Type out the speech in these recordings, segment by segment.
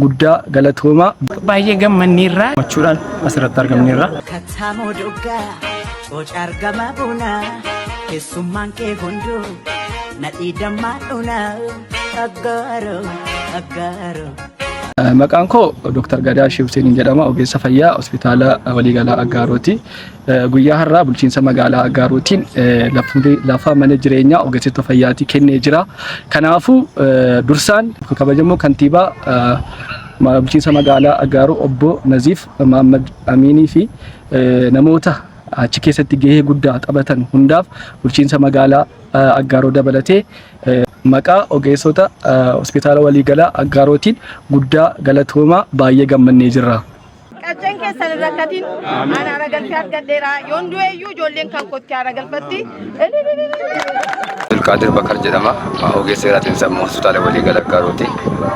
guddaa galatooma baay'ee gammanneerra machuudhaan asirratti argamneerra. Katamoo dhugaa bocaar gama bunaa keessummaan kee hunduu nadhii dammaa dhunaa aggaaroo aggaaroo. Maqaan koo Dr. Gadaa Shibseen jedhama. Ogeessa fayyaa hospitaala waliigalaa Aggaarooti. Guyyaa har'aa bulchiinsa magaalaa Aggaarootiin lafa mana jireenyaa ogeessota fayyaatii kennee jira. Kanaafuu dursaan kabajamoo kantiibaa bulchiinsa magaalaa Aggaaroo obbo Naziif Muhammad Aminii fi namoota achi keessatti gahee guddaa taphatan hundaaf bulchiinsa magaalaa Aggaaroo dabalatee maqaa ogeessota hospitaala waliigalaa Aggaarotiin guddaa galatooma baay'ee gammannee jirra. Qacceen keessan rakkatiin ana aragalfii argadheera yoon du'eeyyuu ijoolleen kan kotti aragalfatti. Abdulqaadir Bakar jedhama. Ogeessa seeraatiin sammuu hospitaala waliigalaa Aggaarootti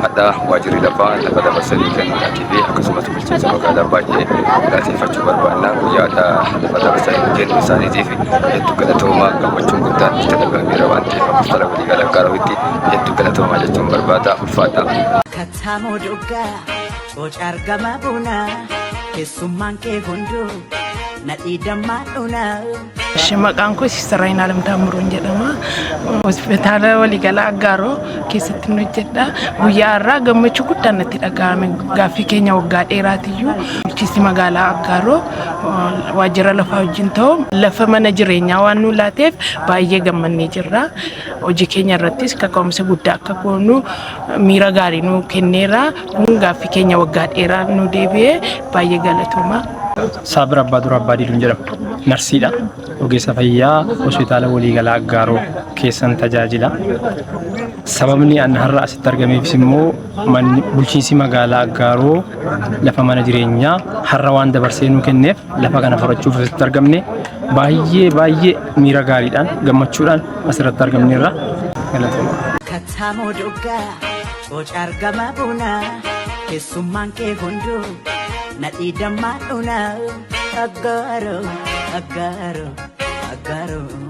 hadda waajjirri lafa dabarsanii kennuudhaatii fi akkasumas bulchiinsa magaalaa baay'ee galateeffachuu barbaadna. Guyyaa lafa dabarsanii kennu isaaniitiif hedduu galatooma gammachuun guddaan itti dhagahameera waan ta'eef hospitaala waliigalaa Aggaarootti hedduu galatooma jechuun barbaada ulfaadha. Katamoo dhugaa bocaar gama bunaa keessummaan kee hunduu nadhii dammaa dhunaa. Maqaan koo Sister Rainaa Lamtaamuruu jedhama. Hospitaala waliigalaa Aggaaroo keessatti hojjedha. Guyyaa har'aa gammachuu guddaan natti dhagahame. Gaaffii keenya waggaa dheeraatiyyuu bulchiinsi magaalaa Aggaaroo waajjira lafaa wajjin ta'u lafa mana jireenyaa waan nu laateef baay'ee gammannee jirra. Hojii keenya irrattis kaka'umsa guddaa akka goonu miira gaarii nu kenneera. Kun gaaffii keenya waggaa dheeraa nu deebi'ee baay'ee galatooma. Saabir Abbaaduraa Abbaadiiluun jedhama. Narsiidha. Ogeessa fayyaa hospitaala waliigalaa Aggaaroo keessan tajaajila. Sababni ani har'a asitti argameefis immoo bulchiinsi magaalaa Aggaaroo lafa mana jireenyaa har'a waan dabarsee nu kenneef lafa kana fudhachuuf asitti argamne baay'ee miira gaariidhaan gammachuudhaan asirratti argamneerra. Katamoo dhugaa bocaar gama bunaa keessummaan kee hunduu nadhii dammaa dhunaa aggaaroo aggaaroo aggaaroo.